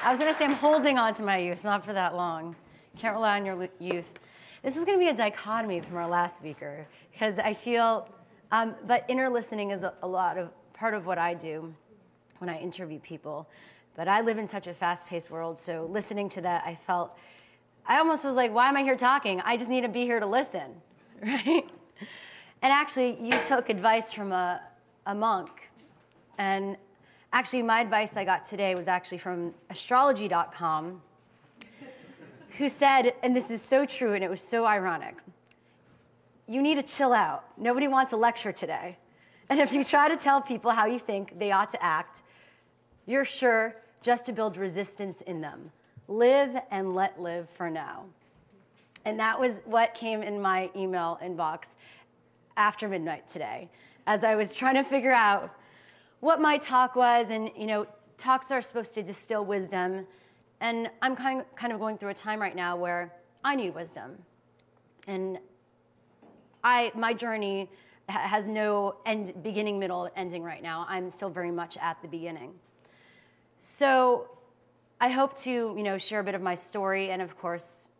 I was going to say I'm holding on to my youth, not for that long. Can't rely on your youth. This is going to be a dichotomy from our last speaker, because I feel, but inner listening is part of what I do when I interview people. But I live in such a fast-paced world, so listening to that, I almost was like, why am I here talking? I just need to be here to listen, right? And actually, you took advice from a monk. And actually, my advice I got today was actually from astrology.com, who said, and this is so true, and it was so ironic, you need to chill out. Nobody wants a lecture today. And if you try to tell people how you think they ought to act, you're sure just to build resistance in them. Live and let live for now. And that was what came in my email inbox after midnight today, as I was trying to figure out what my talk was. And talks are supposed to distill wisdom. And I'm kind of going through a time right now where I need wisdom. And my journey has no beginning, middle, ending right now. I'm still very much at the beginning. So I hope to share a bit of my story and, of course,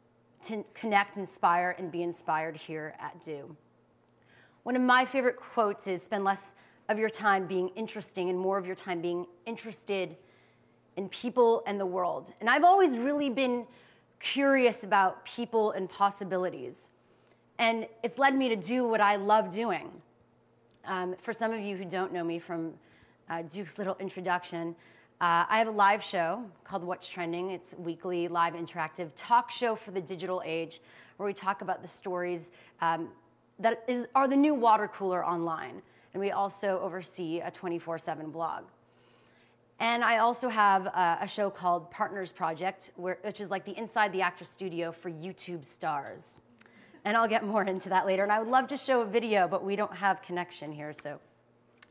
to connect, inspire, and be inspired here at Do. One of my favorite quotes is, spend less of your time being interesting and more of your time being interested in people and the world. And I've always really been curious about people and possibilities. And it's led me to do what I love doing. For some of you who don't know me from Duke's little introduction, I have a live show called What's Trending. It's a weekly, live, interactive talk show for the digital age, where we talk about the stories that are the new water cooler online. And we also oversee a 24/7 blog. And I also have a show called Partners Project, which is like the inside the actor studio for YouTube stars. And I'll get more into that later. And I would love to show a video, but we don't have connection here, so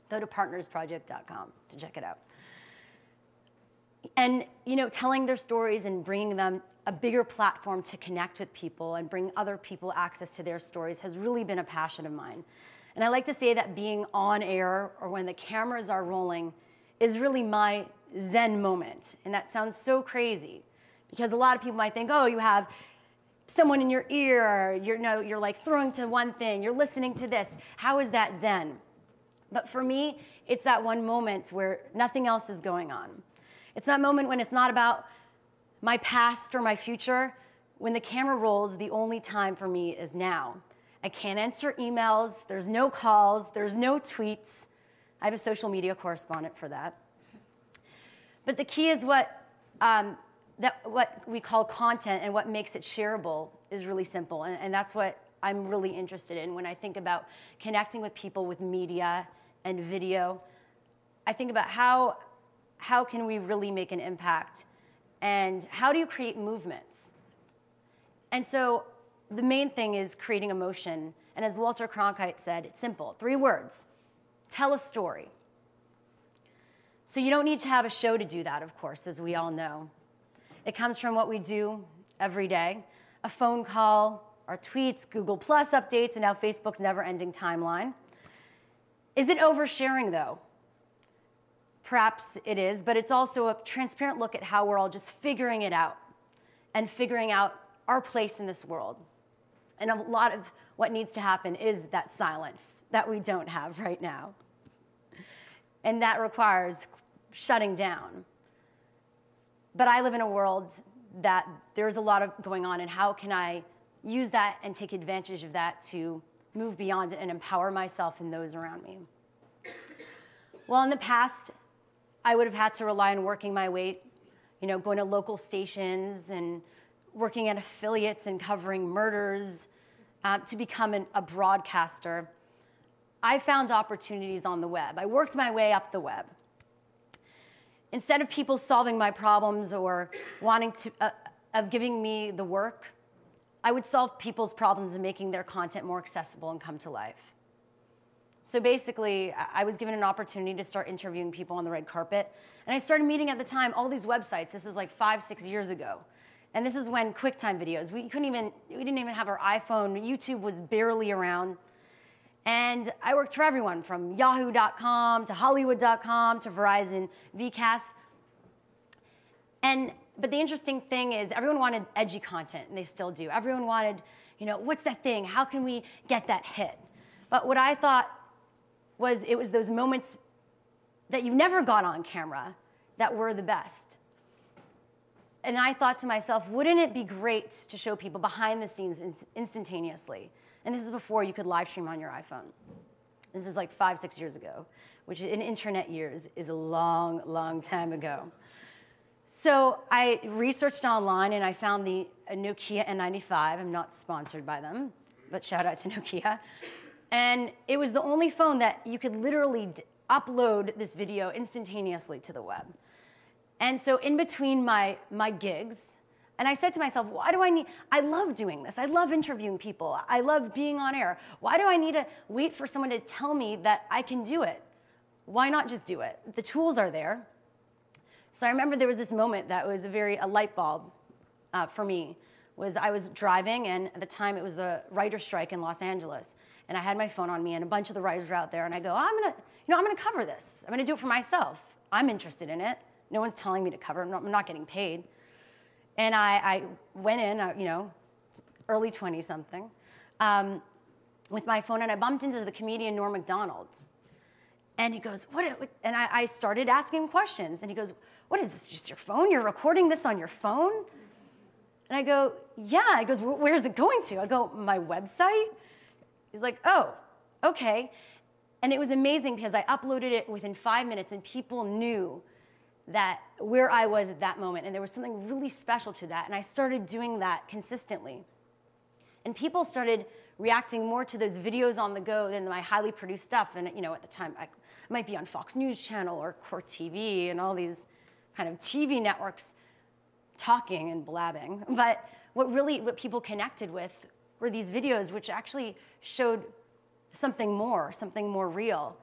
go to partnersproject.com to check it out. And telling their stories and bringing them a bigger platform to connect with people and bring other people access to their stories has really been a passion of mine. And I like to say that being on air or when the cameras are rolling is really my Zen moment. And that sounds so crazy, because a lot of people might think, oh, you have someone in your ear, you're like throwing to one thing, you're listening to this. How is that Zen? But for me, it's that one moment where nothing else is going on. It's that moment when it's not about my past or my future. When the camera rolls, the only time for me is now. I can't answer emails, there's no calls, there's no tweets. I have a social media correspondent for that. But the key is what we call content, and what makes it shareable is really simple. And that's what I'm really interested in when I think about connecting with people with media and video. I think about how can we really make an impact, and how do you create movements? And so the main thing is creating emotion. And as Walter Cronkite said, it's simple, 3 words: tell a story. So you don't need to have a show to do that, of course, as we all know. It comes from what we do every day: a phone call, our tweets, Google Plus updates, and now Facebook's never-ending timeline. Is it oversharing, though? Perhaps it is, but it's also a transparent look at how we're all just figuring it out and figuring out our place in this world. And a lot of what needs to happen is that silence that we don't have right now. And that requires shutting down. But I live in a world that there's a lot of going on, and how can I use that and take advantage of that to move beyond it and empower myself and those around me? Well, in the past, I would have had to rely on working my way, going to local stations and working at affiliates and covering murders to become a broadcaster. I found opportunities on the web. I worked my way up the web. Instead of people solving my problems or wanting to, of giving me the work, I would solve people's problems and making their content more accessible and come to life. So basically, I was given an opportunity to start interviewing people on the red carpet. And I started meeting at the time all these websites. This is like 5, 6 years ago. And this is when QuickTime videos, we didn't even have our iPhone. YouTube was barely around. And I worked for everyone from Yahoo.com to Hollywood.com to Verizon, VCast. But the interesting thing is everyone wanted edgy content, and they still do. Everyone wanted, what's that thing? How can we get that hit? But what I thought was it was those moments that you never got on camera that were the best. And I thought to myself, wouldn't it be great to show people behind the scenes instantaneously? And this is before you could live stream on your iPhone. This is like 5, 6 years ago, which in internet years is a long, long time ago. So I researched online and I found the Nokia N95. I'm not sponsored by them, but shout out to Nokia. And it was the only phone that you could literally upload this video instantaneously to the web. And so in between my gigs, and I said to myself, why do I love doing this. I love interviewing people. I love being on air. Why do I need to wait for someone to tell me that I can do it? Why not just do it? The tools are there. So I remember there was this moment that was a light bulb for me. I was driving, and at the time it was the writer strike in Los Angeles, and I had my phone on me, and a bunch of the writers were out there, and I go, I'm gonna cover this. I'm gonna do it for myself. I'm interested in it. No one's telling me to cover it. I'm not getting paid. And I went in, early 20-something, with my phone, and I bumped into the comedian Norm Macdonald. And he goes, what? And I started asking him questions, and he goes, what is this, just your phone? You're recording this on your phone? And I go, yeah. He goes, where's it going to? I go, my website? He's like, oh, okay. And it was amazing because I uploaded it within 5 minutes, and people knew that where I was at that moment, and there was something really special to that, and I started doing that consistently. And people started reacting more to those videos on the go than my highly produced stuff, and at the time, I might be on Fox News Channel or Court TV and all these kind of TV networks talking and blabbing. But what people connected with were these videos which actually showed something more real.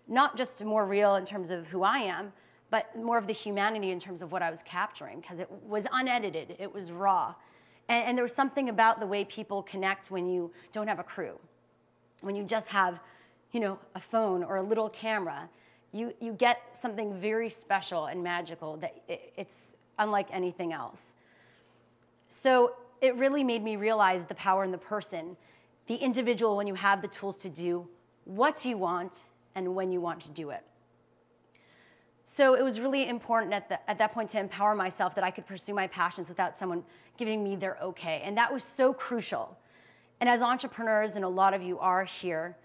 Not just more real in terms of who I am, but more of the humanity in terms of what I was capturing, because it was unedited, it was raw. And there was something about the way people connect when you don't have a crew. When you just have, a phone or a little camera, you get something very special and magical that it's unlike anything else. So it really made me realize the power in the person, the individual when you have the tools to do what you want and when you want to do it. So it was really important at that point to empower myself that I could pursue my passions without someone giving me their okay. And that was so crucial. And as entrepreneurs, and a lot of you are here,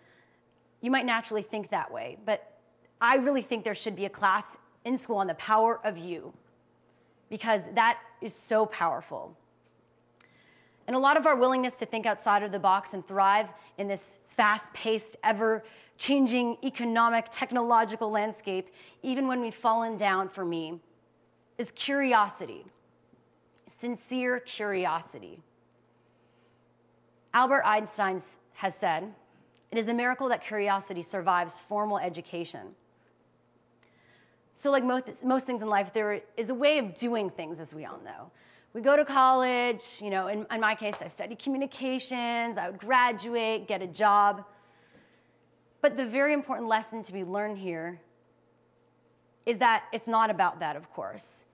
you might naturally think that way. But I really think there should be a class in school on the power of you, because that is so powerful. And a lot of our willingness to think outside of the box and thrive in this fast-paced, ever-changing economic, technological landscape, even when we've fallen down, for me, is curiosity, sincere curiosity. Albert Einstein has said, "It is a miracle that curiosity survives formal education." So like most things in life, there is a way of doing things, as we all know. We go to college, in my case, I studied communications, I would graduate, get a job. But the very important lesson to be learned here is that it's not about that, of course.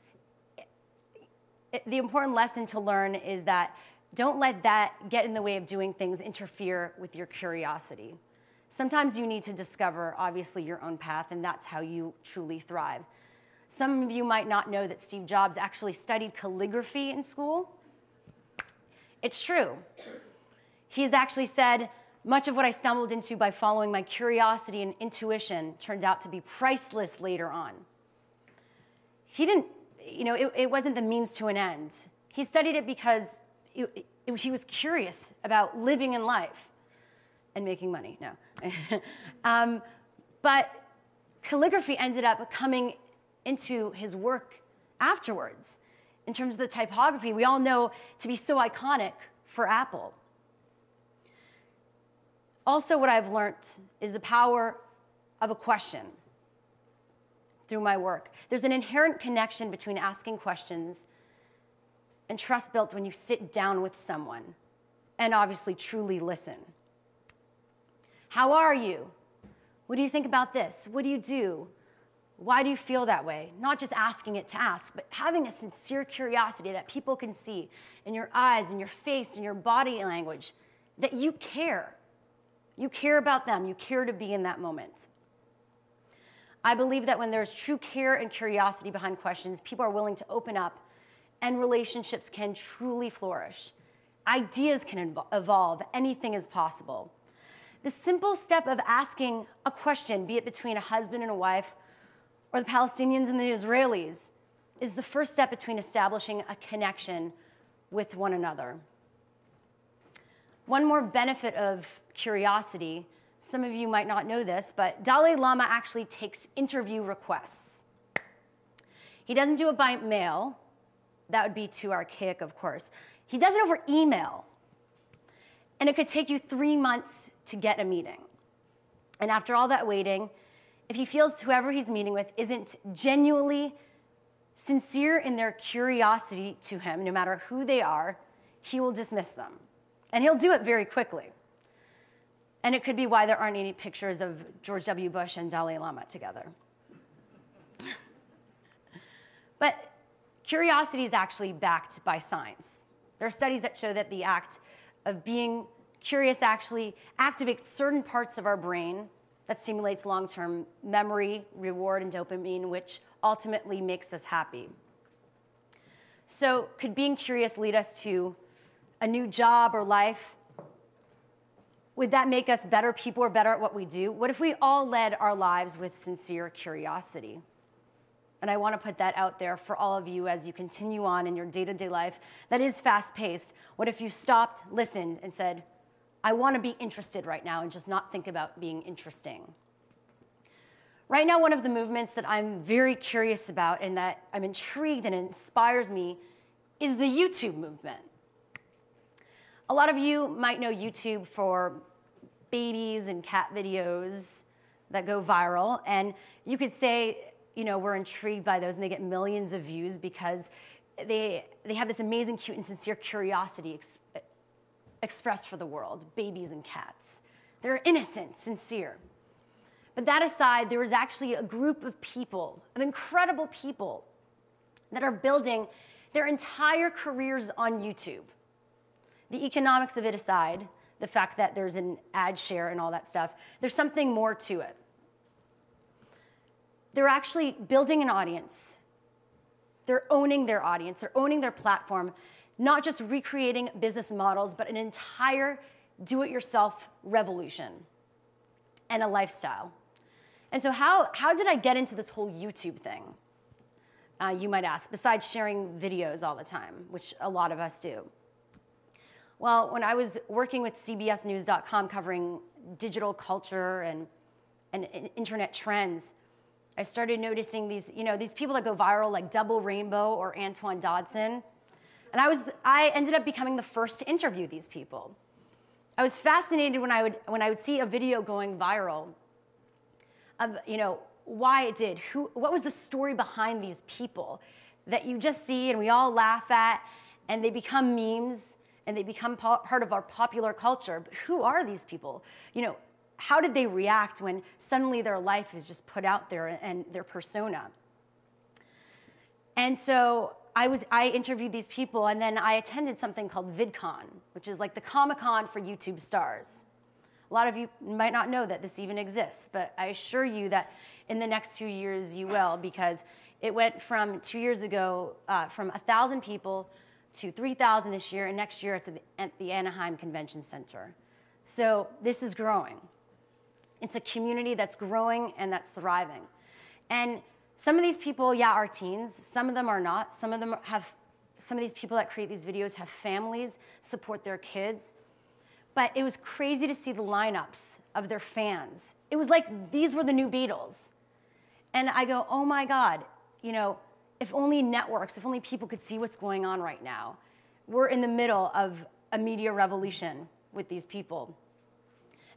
The important lesson to learn is that don't let that get in the way of doing things, interfere with your curiosity. Sometimes you need to discover, obviously, your own path, and that's how you truly thrive. Some of you might not know that Steve Jobs actually studied calligraphy in school. It's true. He's actually said, much of what I stumbled into by following my curiosity and intuition turned out to be priceless later on. He didn't, it wasn't the means to an end. He studied it because he was curious about living in life and making money, no. But calligraphy ended up coming into his work afterwards. In terms of the typography, we all know to be so iconic for Apple. Also, what I've learned is the power of a question through my work. There's an inherent connection between asking questions and trust built when you sit down with someone and obviously truly listen. How are you? What do you think about this? What do you do? Why do you feel that way? Not just asking it to ask, but having a sincere curiosity that people can see in your eyes, in your face, in your body language, that you care. You care about them. You care to be in that moment. I believe that when there's true care and curiosity behind questions, people are willing to open up and relationships can truly flourish. Ideas can evolve. Anything is possible. The simple step of asking a question, be it between a husband and a wife, or the Palestinians and the Israelis, is the first step between establishing a connection with one another. One more benefit of curiosity, some of you might not know this, but Dalai Lama actually takes interview requests. He doesn't do it by mail. That would be too archaic, of course. He does it over email. And it could take you 3 months to get a meeting. And after all that waiting, if he feels whoever he's meeting with isn't genuinely sincere in their curiosity to him, no matter who they are, he will dismiss them. And he'll do it very quickly. And it could be why there aren't any pictures of George W. Bush and Dalai Lama together. But curiosity is actually backed by science. There are studies that show that the act of being curious actually activates certain parts of our brain that stimulates long-term memory, reward, and dopamine, which ultimately makes us happy. So could being curious lead us to a new job or life? Would that make us better people or better at what we do? What if we all led our lives with sincere curiosity? And I want to put that out there for all of you as you continue on in your day-to-day life that is fast-paced. What if you stopped, listened, and said, I want to be interested right now and just not think about being interesting? Right now, one of the movements that I'm very curious about and that I'm intrigued and inspires me is the YouTube movement. A lot of you might know YouTube for babies and cat videos that go viral, and you could say, you know, we're intrigued by those and they get millions of views because they have this amazing, cute, and sincere curiosity expressed for the world, babies and cats. They're innocent, sincere. But that aside, there is actually a group of people, of incredible people, that are building their entire careers on YouTube. The economics of it aside, the fact that there's an ad share and all that stuff, there's something more to it. They're actually building an audience. They're owning their audience. They're owning their platform, not just recreating business models, but an entire do-it-yourself revolution and a lifestyle. And so how did I get into this whole YouTube thing? You might ask, besides sharing videos all the time, which a lot of us do. Well, when I was working with CBSNews.com covering digital culture and internet trends, I started noticing these people that go viral like Double Rainbow or Antoine Dodson. And I ended up becoming the first to interview these people. I was fascinated when I would see a video going viral of, why it did, what was the story behind these people that you just see and we all laugh at and they become memes and they become part of our popular culture. But who are these people? How did they react when suddenly their life is just put out there and their persona? And so I interviewed these people, and then I attended something called VidCon, which is like the Comic-Con for YouTube stars. A lot of you might not know that this even exists, but I assure you that in the next 2 years you will, because it went from 2 years ago from 1,000 people to 3,000 this year, and next year it's at the Anaheim Convention Center. So this is growing. It's a community that's growing and that's thriving. And some of these people, are teens. Some of them are not. Some of these people that create these videos have families, support their kids. But it was crazy to see the lineups of their fans. It was like these were the new Beatles. And I go, oh my God, if only networks, if only people could see what's going on right now. We're in the middle of a media revolution with these people.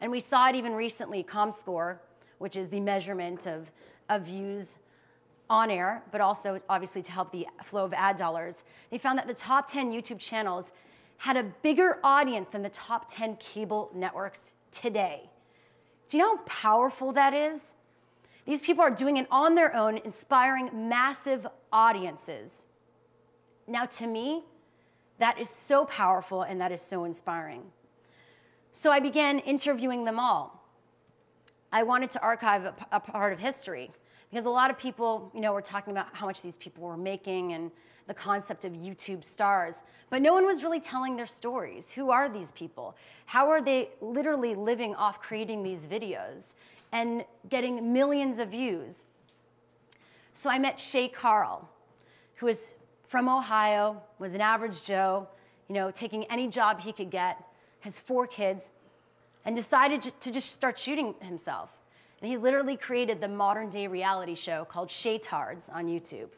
And we saw it even recently, ComScore, which is the measurement of views on air, but also obviously to help the flow of ad dollars. They found that the top 10 YouTube channels had a bigger audience than the top 10 cable networks today. Do you know how powerful that is? These people are doing it on their own, inspiring massive audiences. Now, to me, that is so powerful and that is so inspiring. So I began interviewing them all. I wanted to archive a part of history because a lot of people, were talking about how much these people were making and the concept of YouTube stars, but no one was really telling their stories. Who are these people? How are they literally living off creating these videos and getting millions of views? So I met Shay Carl, who is from Ohio, was an average Joe, taking any job he could get, has 4 kids, and decided to just start shooting himself. And he literally created the modern-day reality show called Shaytards on YouTube,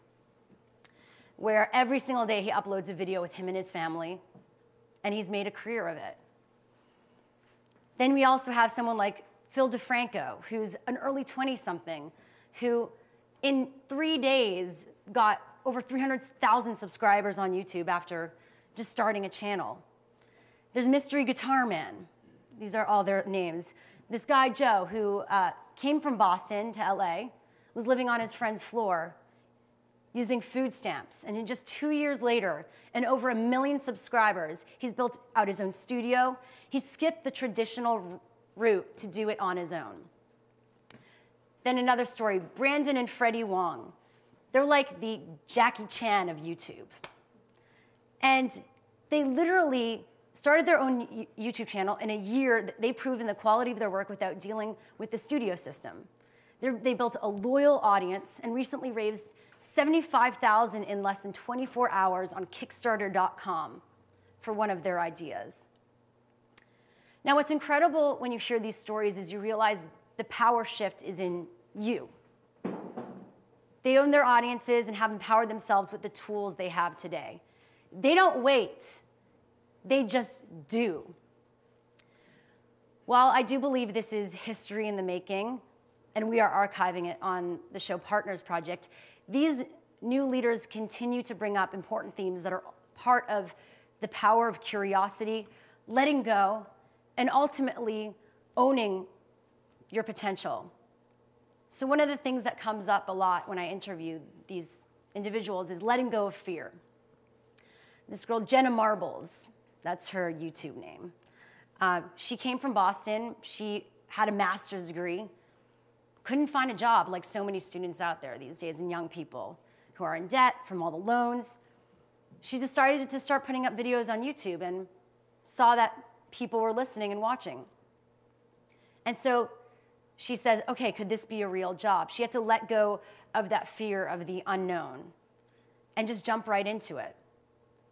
where every single day he uploads a video with him and his family, and he's made a career of it. Then we also have someone like Phil DeFranco, who's an early 20-something, who in 3 days got over 300,000 subscribers on YouTube after just starting a channel. There's Mystery Guitar Man. These are all their names. This guy, Joe, who came from Boston to LA, was living on his friend's floor using food stamps. And in just 2 years later, and over 1 million subscribers, he's built out his own studio. He skipped the traditional route to do it on his own. Then another story, Brandon and Freddie Wong. They're like the Jackie Chan of YouTube. And they literally started their own YouTube channel in a year. They've proven the quality of their work without dealing with the studio system. They built a loyal audience and recently raised $75,000 in less than 24 hours on Kickstarter.com for one of their ideas. Now, what's incredible when you hear these stories is you realize the power shift is in you. They own their audiences and have empowered themselves with the tools they have today. They don't wait. They just do. While I do believe this is history in the making, and we are archiving it on the Show Partners Project, these new leaders continue to bring up important themes that are part of the power of curiosity, letting go, and ultimately owning your potential. So one of the things that comes up a lot when I interview these individuals is letting go of fear. This girl, Jenna Marbles, that's her YouTube name. She came from Boston. She had a master's degree. Couldn't find a job like so many students out there these days and young people who are in debt from all the loans. She decided to start putting up videos on YouTube and saw that people were listening and watching. And so she says, okay, could this be a real job? She had to let go of that fear of the unknown and just jump right into it.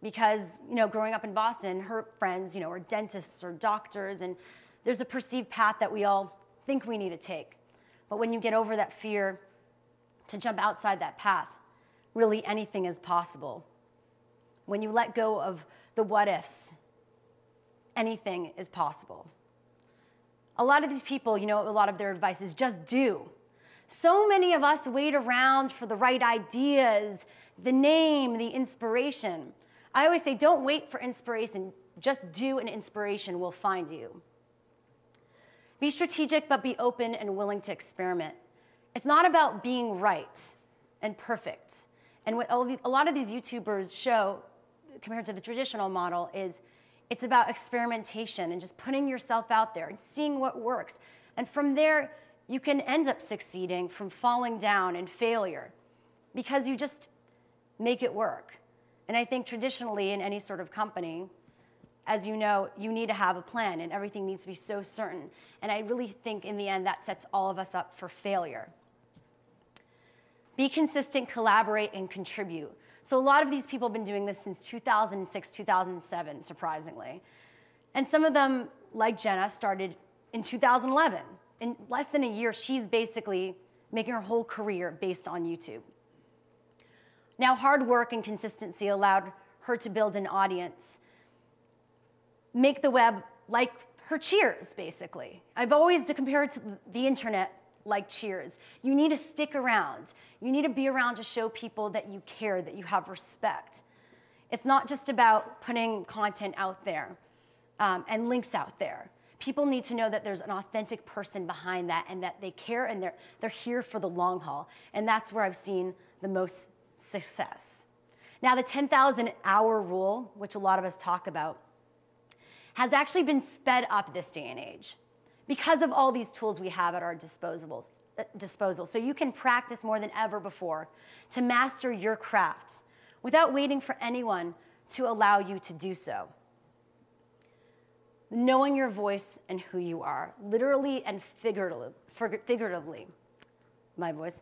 Because, growing up in Boston, her friends, are dentists or doctors, and there's a perceived path that we all think we need to take. But when you get over that fear to jump outside that path, really anything is possible. When you let go of the what ifs, anything is possible. A lot of these people, a lot of their advice is just do. So many of us wait around for the right ideas, the name, the inspiration. I always say, don't wait for inspiration, just do, and inspiration will find you. Be strategic, but be open and willing to experiment. It's not about being right and perfect. And what a lot of these YouTubers show, compared to the traditional model, is it's about experimentation and just putting yourself out there and seeing what works. And from there, you can end up succeeding from falling down and failure because you just make it work. And I think traditionally in any sort of company, as you know, you need to have a plan and everything needs to be so certain. And I really think in the end that sets all of us up for failure. Be consistent, collaborate, and contribute. So a lot of these people have been doing this since 2006, 2007, surprisingly. And some of them, like Jenna, started in 2011. In less than a year, she's basically making her whole career based on YouTube. Now, hard work and consistency allowed her to build an audience, make the web like her Cheers, basically. I've always compared to the internet like Cheers. You need to stick around. You need to be around to show people that you care, that you have respect. It's not just about putting content out there and links out there. People need to know that there's an authentic person behind that and that they care and they're here for the long haul. And that's where I've seen the most success. Now, the 10,000-hour rule, which a lot of us talk about, has actually been sped up this day and age because of all these tools we have at our disposal. So you can practice more than ever before to master your craft without waiting for anyone to allow you to do so. Knowing your voice and who you are, literally and figuratively, my voice.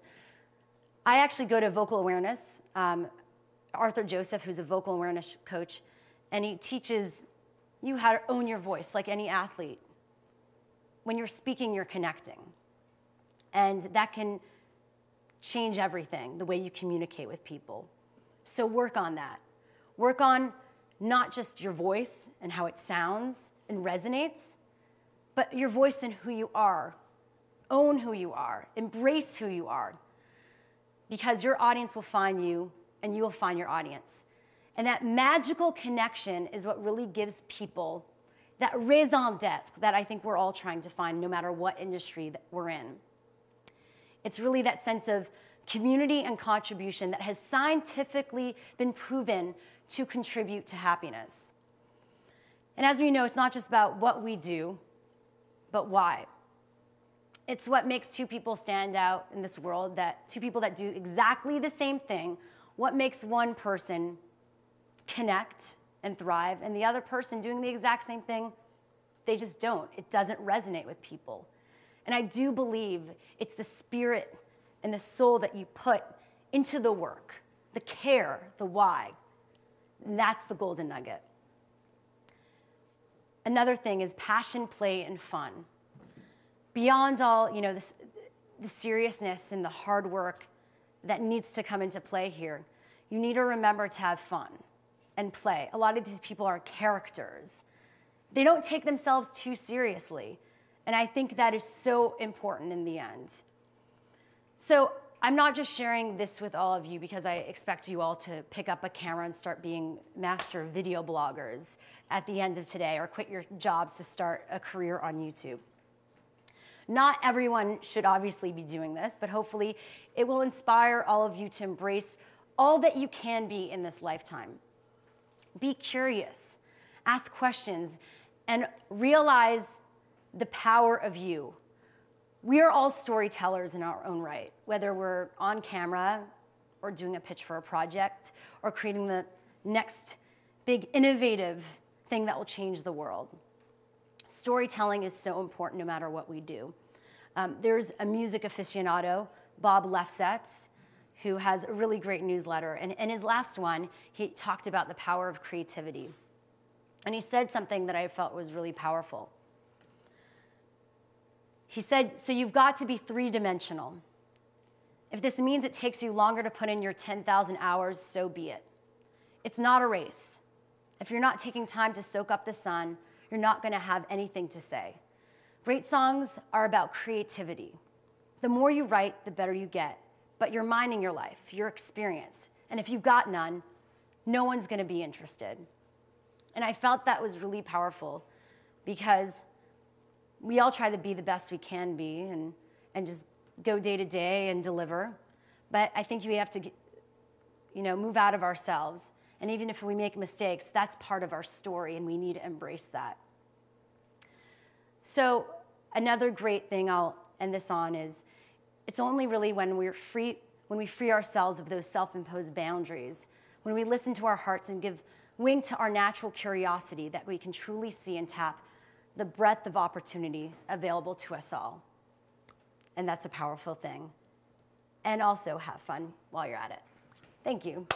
I actually go to vocal awareness. Arthur Joseph, who's a vocal awareness coach, and he teaches you how to own your voice like any athlete. When you're speaking, you're connecting. And that can change everything, the way you communicate with people. So work on that. Work on not just your voice and how it sounds and resonates, but your voice and who you are. Own who you are. Embrace who you are. Because your audience will find you, and you will find your audience. And that magical connection is what really gives people that raison d'etre that I think we're all trying to find no matter what industry that we're in. It's really that sense of community and contribution that has scientifically been proven to contribute to happiness. And as we know, it's not just about what we do, but why. It's what makes two people stand out in this world, that two people that do exactly the same thing, what makes one person connect and thrive, and the other person doing the exact same thing, they just don't. It doesn't resonate with people. And I do believe it's the spirit and the soul that you put into the work, the care, the why. And that's the golden nugget. Another thing is passion, play, and fun. Beyond all, the seriousness and the hard work that needs to come into play here, you need to remember to have fun and play. A lot of these people are characters. They don't take themselves too seriously. And I think that is so important in the end. So I'm not just sharing this with all of you because I expect you all to pick up a camera and start being master video bloggers at the end of today, or quit your jobs to start a career on YouTube. Not everyone should obviously be doing this, but hopefully it will inspire all of you to embrace all that you can be in this lifetime. Be curious, ask questions, and realize the power of you. We are all storytellers in our own right, whether we're on camera or doing a pitch for a project or creating the next big innovative thing that will change the world. Storytelling is so important no matter what we do. There's a music aficionado, Bob Lefsetz, who has a really great newsletter. And in his last one, he talked about the power of creativity. And he said something that I felt was really powerful. He said, so you've got to be three-dimensional. If this means it takes you longer to put in your 10,000 hours, so be it. It's not a race. If you're not taking time to soak up the sun, you're not going to have anything to say. Great songs are about creativity. The more you write, the better you get. But you're minding your life, your experience. And if you've got none, no one's going to be interested. And I felt that was really powerful because we all try to be the best we can be and just go day to day and deliver. But I think we have to, move out of ourselves. And even if we make mistakes, that's part of our story, and we need to embrace that. So another great thing I'll end this on is it's only really when we free ourselves of those self-imposed boundaries, when we listen to our hearts and give wing to our natural curiosity, that we can truly see and tap the breadth of opportunity available to us all. And that's a powerful thing. And also have fun while you're at it. Thank you.